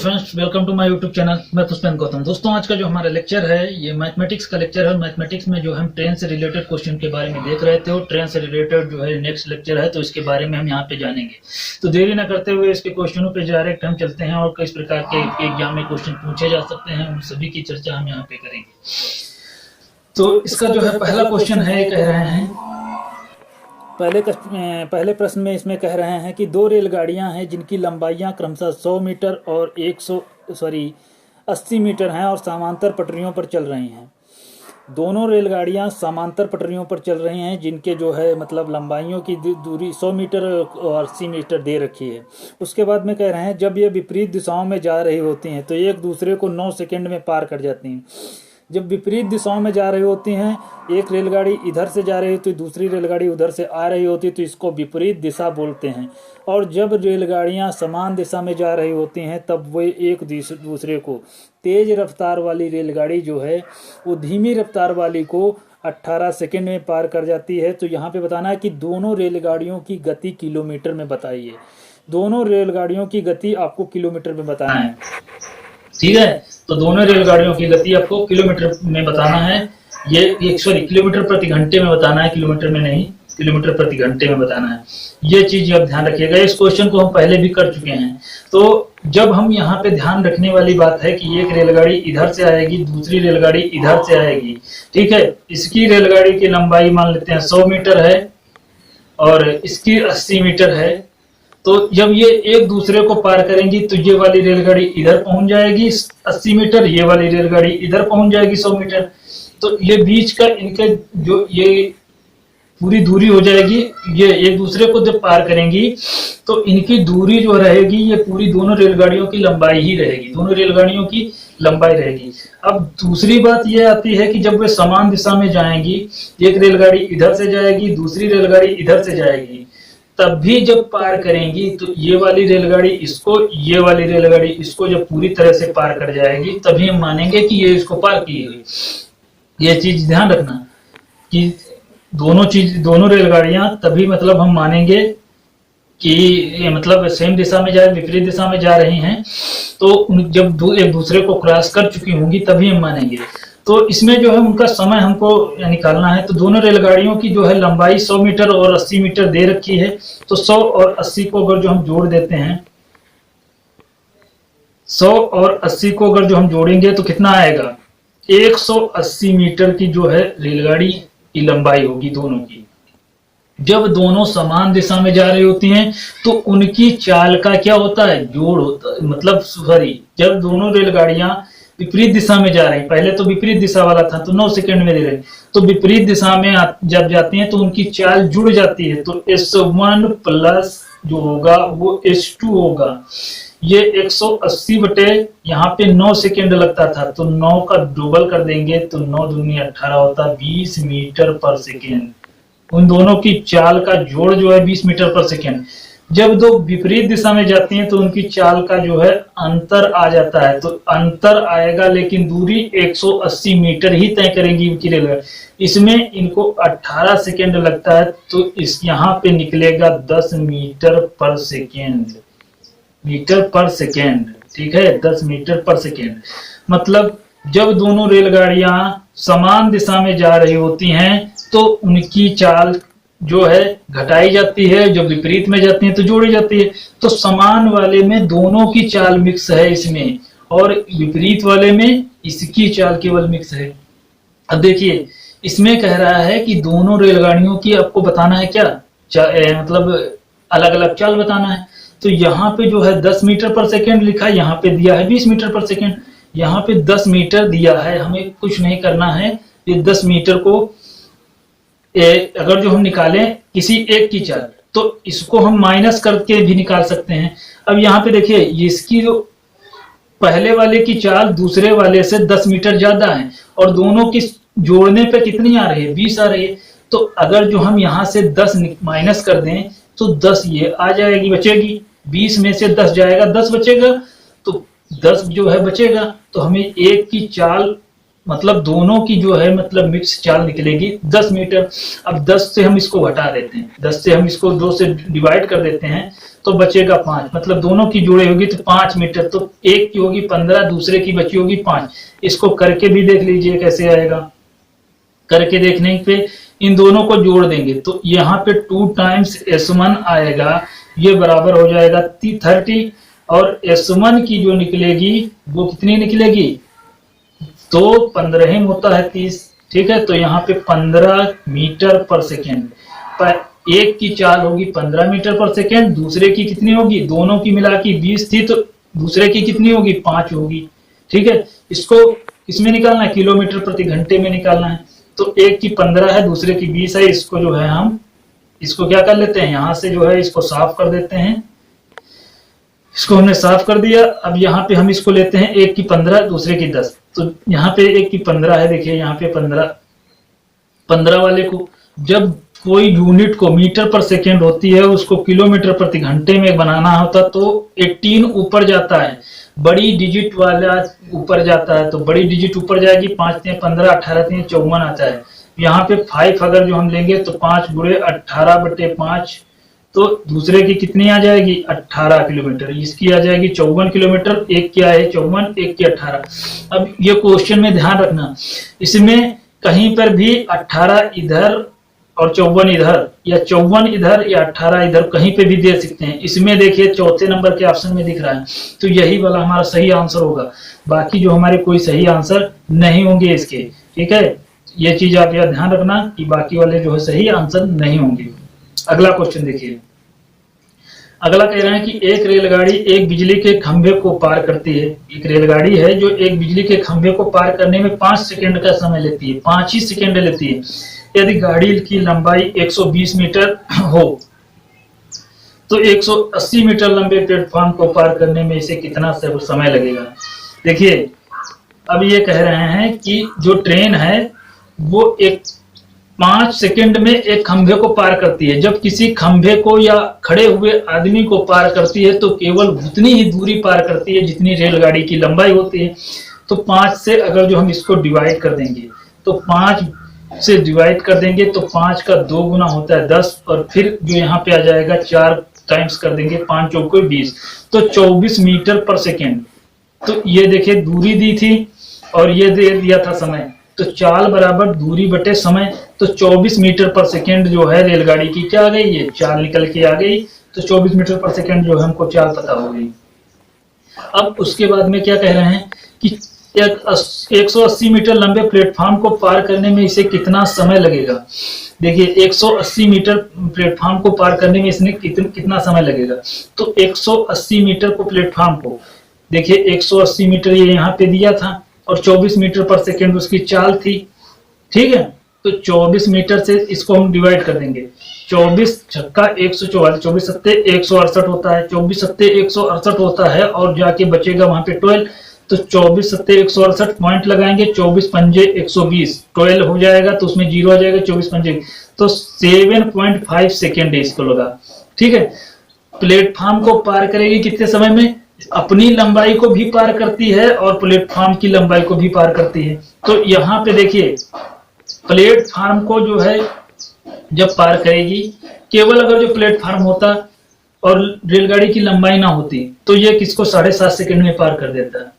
Friends, welcome to my YouTube channel. मैं पुष्पेंद्र गौतम। दोस्तों, आज का जो हमारा लेक्चर है ये मैथमेटिक्स का लेक्चर है। मैथमेटिक्स में जो हम ट्रेन से रिलेटेड क्वेश्चन के बारे में देख रहे थे, और ट्रेन से रिलेटेड जो है नेक्स्ट लेक्चर है, तो इसके बारे में हम यहाँ पे जानेंगे। तो देरी ना करते हुए इसके क्वेश्चनों पे डायरेक्ट हम चलते हैं, और किस प्रकार के एग्जाम में क्वेश्चन पूछे जा सकते हैं उन सभी की चर्चा हम यहाँ पे करेंगे। तो इसका जो है पहला क्वेश्चन है, कह रहे हैं पहले प्रश्न में इसमें कह रहे हैं कि दो रेलगाड़ियां हैं जिनकी लंबाइयां क्रमशः 100 मीटर और 80 मीटर हैं और समांतर पटरियों पर चल रही हैं। दोनों रेलगाड़ियां समांतर पटरियों पर चल रही हैं जिनके जो है मतलब लंबाइयों की दूरी 100 मीटर और 80 मीटर दे रखी है। उसके बाद में कह रहे हैं जब ये विपरीत दिशाओं में जा रही होती हैं तो एक दूसरे को 9 सेकंड में पार कर जाती हैं। जब विपरीत दिशाओं में जा रही होती हैं, एक रेलगाड़ी इधर से जा रही होती है, दूसरी रेलगाड़ी उधर से आ रही होती है, तो इसको विपरीत दिशा बोलते हैं। और जब रेलगाड़ियां समान दिशा में जा रही होती हैं तब वे एक दूसरे को, तेज रफ्तार वाली रेलगाड़ी जो है वो धीमी रफ्तार वाली को 18 सेकंड में पार कर जाती है। तो यहाँ पे बताना है कि दोनों रेलगाड़ियों की गति किलोमीटर में बताइए। दोनों रेलगाड़ियों की गति आपको किलोमीटर में बताना है, ठीक है। तो दोनों रेलगाड़ियों की गति आपको किलोमीटर में बताना है। ये किलोमीटर प्रति घंटे में बताना है, किलोमीटर में नहीं, किलोमीटर प्रति घंटे में बताना है। ये चीज आप ध्यान रखिएगा। इस क्वेश्चन को हम पहले भी कर चुके हैं। तो जब हम यहाँ पे ध्यान रखने वाली बात है कि एक रेलगाड़ी इधर से आएगी, दूसरी रेलगाड़ी इधर से आएगी, ठीक है। इसकी रेलगाड़ी की लंबाई मान लेते हैं 100 मीटर है और इसकी 80 मीटर है। तो जब ये एक दूसरे को पार करेंगी तो ये वाली रेलगाड़ी इधर पहुंच जाएगी 80 मीटर, ये वाली रेलगाड़ी इधर पहुंच जाएगी 100 मीटर। तो ये बीच का इनके जो ये पूरी दूरी हो जाएगी, ये एक दूसरे को जब पार करेंगी तो इनकी दूरी जो रहेगी ये पूरी दोनों रेलगाड़ियों की लंबाई ही रहेगी, दोनों रेलगाड़ियों की लंबाई रहेगी। अब दूसरी बात ये आती है कि जब वे समान दिशा में जाएंगी, एक रेलगाड़ी इधर से जाएगी, दूसरी रेलगाड़ी इधर से जाएगी, तब भी जब पार करेंगी तो ये वाली रेलगाड़ी इसको, ये वाली रेलगाड़ी इसको जब पूरी तरह से पार कर जाएगी तभी हम मानेंगे कि ये इसको पार की है। ये चीज ध्यान रखना कि दोनों रेलगाड़ियां तभी मतलब हम मानेंगे कि ये मतलब सेम दिशा में जा, विपरीत दिशा में जा रही हैं, तो जब एक दूसरे को क्रॉस कर चुकी होंगी तभी हम मानेंगे। तो इसमें जो है उनका समय हमको निकालना है। तो दोनों रेलगाड़ियों की जो है लंबाई 100 मीटर और 80 मीटर दे रखी है। तो 100 और 80 को अगर जो हम जोड़ देते हैं, 100 और 80 को अगर जो हम जोड़ेंगे तो कितना आएगा, 180 मीटर की जो है रेलगाड़ी की लंबाई होगी दोनों की। जब दोनों समान दिशा में जा रही होती हैं तो उनकी चाल का क्या होता है, जोड़ होता है। मतलब सॉरी, जब दोनों रेलगाड़ियां विपरीत दिशा में जा रही, पहले तो विपरीत दिशा वाला था तो 9 सेकंड में दे रहे, तो विपरीत दिशा में जब जाती हैं तो उनकी चाल जुड़ जाती है। तो S1 प्लस जो होगा वो S2 होगा। ये 180 बटे यहाँ पे 9 सेकंड लगता था, तो 9 का डबल कर देंगे तो 9 दूनी 18 होता, 20 मीटर पर सेकेंड। उन दोनों की चाल का जोड़ जो है 20 मीटर पर सेकेंड। जब दो विपरीत दिशा में जाती हैं तो उनकी चाल का जो है अंतर आ जाता है। तो अंतर आएगा लेकिन दूरी 180 मीटर ही तय करेंगी इनकी रेलगाड़ी। इसमें इनको 18 सेकेंड लगता है, तो इस यहाँ पे निकलेगा 10 मीटर पर सेकेंड, मीटर पर सेकेंड, ठीक है, 10 मीटर पर सेकेंड। मतलब जब दोनों रेलगाड़ियां समान दिशा में जा रही होती हैं तो उनकी चाल जो है घटाई जाती है, जब विपरीत में जाती है तो जोड़ी जाती है। तो समान वाले में दोनों की चाल मिक्स है इसमें, और विपरीत वाले में इसकी चाल केवल मिक्स है। अब देखिए इसमें कह रहा है कि दोनों रेलगाड़ियों की आपको बताना है क्या, मतलब अलग अलग चाल बताना है। तो यहाँ पे जो है 10 मीटर पर सेकेंड लिखा है, यहाँ पे दिया है 20 मीटर पर सेकेंड, यहाँ पे 10 मीटर दिया है। हमें कुछ नहीं करना है, ये 10 मीटर को अगर जो हम निकालें किसी एक की चाल तो इसको हम माइनस करके भी निकाल सकते हैं। अब यहाँ पे देखिए इसकी जो पहले वाले की चाल दूसरे वाले से 10 मीटर ज्यादा है, और दोनों की जोड़ने पे कितनी आ रही है, 20 आ रही है। तो अगर जो हम यहाँ से 10 माइनस कर दें तो 10 ये आ जाएगी, बचेगी। 20 में से 10 जाएगा, 10 बचेगा, तो 10 जो है बचेगा। तो हमें एक की चाल मतलब दोनों की जो है मतलब मिक्स चाल निकलेगी 10 मीटर। अब 10 से हम इसको घटा देते हैं, 10 से हम इसको 2 से डिवाइड कर देते हैं, तो बचेगा 5, मतलब दोनों की जोड़े होगी तो 5 मीटर, तो एक की होगी 15, दूसरे की बची होगी 5। इसको करके भी देख लीजिए कैसे आएगा। करके देखने पे इन दोनों को जोड़ देंगे तो यहाँ पे 2 टाइम्स S1 आएगा, ये बराबर हो जाएगा 30, और S1 की जो निकलेगी वो कितनी निकलेगी, तो 15 होता है 30, ठीक है। तो यहाँ पे 15 मीटर पर सेकेंड, एक की चाल होगी 15 मीटर पर सेकेंड, दूसरे की कितनी होगी, दोनों की मिला की 20 थी तो दूसरे की कितनी होगी, 5 होगी, ठीक है। इसको किसमें निकालना है, किलोमीटर प्रति घंटे में निकालना है। तो एक की 15 है, दूसरे की 20 है, इसको जो है हम इसको क्या कर लेते हैं, यहां से जो है इसको साफ कर देते हैं। इसको हमने साफ कर दिया। अब यहाँ पे हम इसको लेते हैं, एक की 15, दूसरे की 10, तो यहाँ पे एक की 15 है, देखिए यहाँ पे 15 वाले को जब कोई यूनिट को मीटर पर सेकेंड होती है उसको किलोमीटर प्रति घंटे में बनाना होता तो 18 ऊपर जाता है, बड़ी डिजिट वाला ऊपर जाता है, तो बड़ी डिजिट ऊपर जाएगी, 5 3 15, 18 3 54 आता है। यहाँ पे 5 अगर जो हम लेंगे तो 5 गुणे 18/5, तो दूसरे की कितनी आ जाएगी, 18 किलोमीटर, इसकी आ जाएगी 54 किलोमीटर, एक क्या है 54, एक की 18। अब ये क्वेश्चन में ध्यान रखना, इसमें कहीं पर भी 18 इधर और 54 इधर, या 54 इधर या 18 इधर, कहीं पे भी दे सकते हैं। इसमें देखिए चौथे नंबर के ऑप्शन में दिख रहा है, तो यही वाला हमारा सही आंसर होगा। बाकी जो हमारे कोई सही आंसर नहीं होंगे इसके, ठीक है। ये चीज आप याद ध्यान रखना कि बाकी वाले जो है सही आंसर नहीं होंगे। अगला क्वेश्चन देखिए, अगला कह रहे हैं कि एक रेलगाड़ी एक बिजली के खंभे को पार करती है। एक रेलगाड़ी है जो एक बिजली के खंभे को पार करने में 5 सेकंड का समय लेती है, 5 ही सेकंड लेती है। यदि गाड़ी की लंबाई 120 मीटर हो तो 180 मीटर लंबे प्लेटफॉर्म को पार करने में इसे कितना समय लगेगा। देखिए अब ये कह रहे हैं कि जो ट्रेन है वो 5 सेकंड में एक खंभे को पार करती है। जब किसी खंभे को या खड़े हुए आदमी को पार करती है तो केवल उतनी ही दूरी पार करती है जितनी रेलगाड़ी की लंबाई होती है। तो 5 से अगर जो हम इसको डिवाइड कर देंगे तो 5 से डिवाइड कर देंगे तो 5 का 2 गुना होता है 10, और फिर जो यहाँ पे आ जाएगा 4 टाइम्स कर देंगे, 5 चौके 20, तो 24 मीटर पर सेकेंड। तो ये देखिए दूरी दी थी और ये दे दिया था समय, तो चाल बराबर दूरी बटे समय, तो 24 मीटर पर सेकेंड जो है रेलगाड़ी की क्या आ गई, ये चाल निकल के आ गई। तो 24 मीटर पर सेकेंड जो है हमको चाल पता हो गई। अब उसके बाद में क्या कह रहे हैं कि 180 मीटर लंबे प्लेटफॉर्म को पार करने में इसे कितना समय लगेगा। देखिए 180 मीटर प्लेटफॉर्म को पार करने में इसने कितना समय लगेगा। तो 180 मीटर को प्लेटफॉर्म को देखिए 180 मीटर ये यहाँ पे दिया था और 24 मीटर पर सेकेंड उसकी चाल थी, ठीक है। तो 24 मीटर से इसको हम डिवाइड कर देंगे, 24 छक्का 144, 24 सत्ते 168 होता है, 24 सत्ते 168 होता है, और जाके बचेगा वहां पे 12, तो 24 सत्ते 168 पॉइंट लगाएंगे, 24 पंजे 120, 12 हो जाएगा तो उसमें 0 आ जाएगा, 24 पंजे, तो 7.5 सेकेंड इसको लगा, ठीक है। प्लेटफॉर्म को पार करेगी कितने समय में, अपनी लंबाई को भी पार करती है और प्लेटफॉर्म की लंबाई को भी पार करती है। तो यहाँ पे देखिए प्लेटफॉर्म को जो है जब पार करेगी, केवल अगर जो प्लेटफॉर्म होता और रेलगाड़ी की लंबाई ना होती तो ये किसको 7.5 सेकंड में पार कर देता है,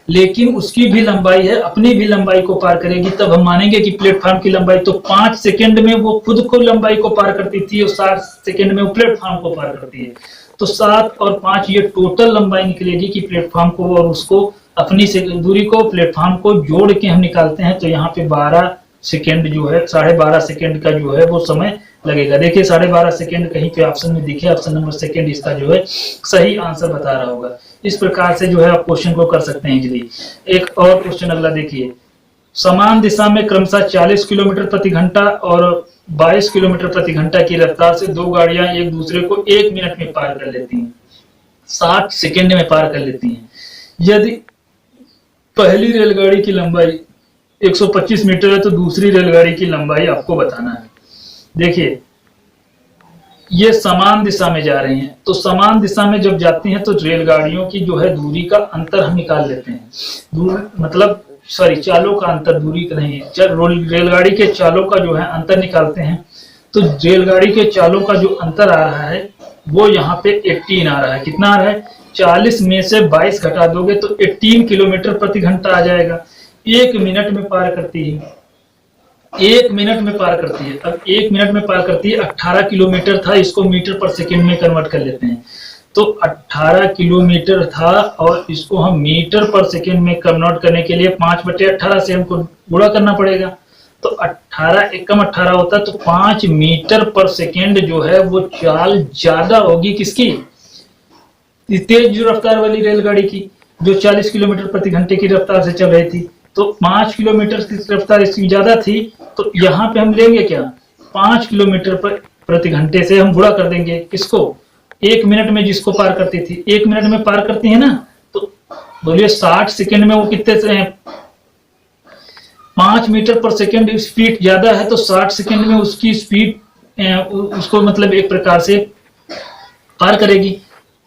लेकिन उसकी भी लंबाई है, अपनी भी लंबाई को पार करेगी, तब हम मानेंगे कि प्लेटफॉर्म की लंबाई, तो 5 सेकंड में वो खुद को लंबाई को पार करती थी और 7 सेकंड में वो प्लेटफॉर्म को पार करती है। तो 7 और 5 ये टोटल लंबाई निकलेगी कि प्लेटफॉर्म को और उसको अपनी दूरी को प्लेटफॉर्म को जोड़ के हम निकालते हैं। तो यहाँ पे 12 सेकेंड जो है, 12.5 सेकेंड का जो है वो समय लगेगा। देखिए 12.5 सेकेंड कहीं पे ऑप्शन में दिखे, ऑप्शन नंबर सेकेंड इसका जो है सही आंसर बता रहा होगा। इस प्रकार से जो है आप क्वेश्चन को कर सकते हैं इजीली। एक और क्वेश्चन अगला देखिए, समान दिशा में क्रमशः 40 किलोमीटर प्रति घंटा और 22 किलोमीटर प्रति घंटा की रफ्तार से दो गाड़ियां एक दूसरे को 1 मिनट में पार कर लेती हैं, 60 सेकेंड में पार कर लेती हैं। यदि पहली रेलगाड़ी की लंबाई 125 मीटर है तो दूसरी रेलगाड़ी की लंबाई आपको बताना है। देखिए ये समान दिशा में जा रही हैं, तो समान दिशा में जब जाती हैं तो रेलगाड़ियों की जो है दूरी का अंतर हम निकाल लेते हैं। चालों का अंतर, दूरी का नहीं है, रेलगाड़ी के चालों का जो है अंतर निकालते हैं। तो रेलगाड़ी के चालों का जो अंतर आ रहा है वो यहाँ पे 18 आ रहा है। कितना आ रहा है? 40 में से 22 घटा दोगे तो 18 किलोमीटर प्रति घंटा आ जाएगा। 1 मिनट में पार करती है, 1 मिनट में पार करती है। अब 1 मिनट में पार करती है, 18 किलोमीटर था, इसको मीटर पर सेकंड में कन्वर्ट कर लेते हैं। तो 18 किलोमीटर था और इसको हम मीटर पर सेकंड में कन्वर्ट करने के लिए 5/18 से हमको गुणा करना पड़ेगा। तो 18 एकम 18 होता है, तो 5 मीटर पर सेकंड जो है वो चाल ज्यादा होगी किसकी? तेज जो रफ्तार वाली रेलगाड़ी की, जो 40 किलोमीटर प्रति घंटे की रफ्तार से चल रही थी। तो 5 किलोमीटर की रफ्तार इसकी ज्यादा थी, तो यहाँ पे हम लेंगे क्या? 5 किलोमीटर प्रति घंटे से हम गुणा कर देंगे किसको? 1 मिनट में जिसको पार करती थी। 1 मिनट में पार करती है ना, तो बोलिए 60 सेकंड में वो कितने से 5 मीटर पर सेकंड स्पीड ज्यादा है, तो 60 सेकंड में उसकी स्पीड उसको मतलब एक प्रकार से पार करेगी।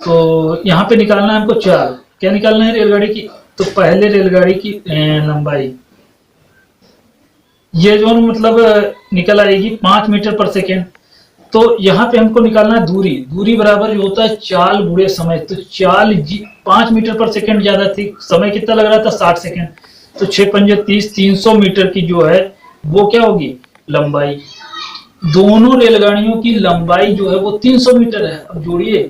तो यहाँ पे निकालना है हमको चाल। क्या निकालना है रेलगाड़ी की? तो पहले रेलगाड़ी की लंबाई ये जो मतलब निकल आएगी 5 मीटर पर सेकेंड। तो यहाँ पे हमको निकालना है दूरी। दूरी बराबर जो होता है चाल गुणे समय। तो चाल 5 मीटर पर सेकेंड ज्यादा थी, समय कितना लग रहा था? 60 सेकेंड। तो 6×5 = 30, 300 मीटर की जो है वो क्या होगी? लंबाई। दोनों रेलगाड़ियों की लंबाई जो है वो 300 मीटर है। अब जोड़िए,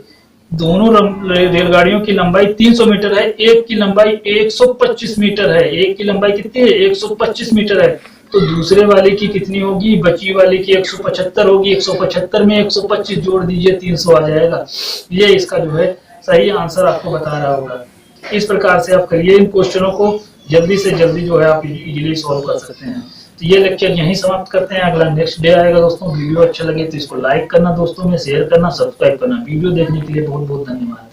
दोनों रेलगाड़ियों की लंबाई 300 मीटर है, एक की लंबाई 125 मीटर है। एक की लंबाई कितनी है? 125 मीटर है। तो दूसरे वाले की कितनी होगी? बची वाले की 175 होगी। 175 में 125 जोड़ दीजिए, 300 आ जाएगा। ये इसका जो है सही आंसर आपको बता रहा होगा। इस प्रकार से आप करिए, इन क्वेश्चनों को जल्दी से जल्दी जो है आप इजीली सॉल्व कर सकते हैं। तो ये लेक्चर यहीं समाप्त करते हैं। अगला नेक्स्ट डे आएगा दोस्तों। वीडियो अच्छा लगे तो इसको लाइक करना, दोस्तों में शेयर करना, सब्सक्राइब करना। वीडियो देखने के लिए बहुत बहुत धन्यवाद।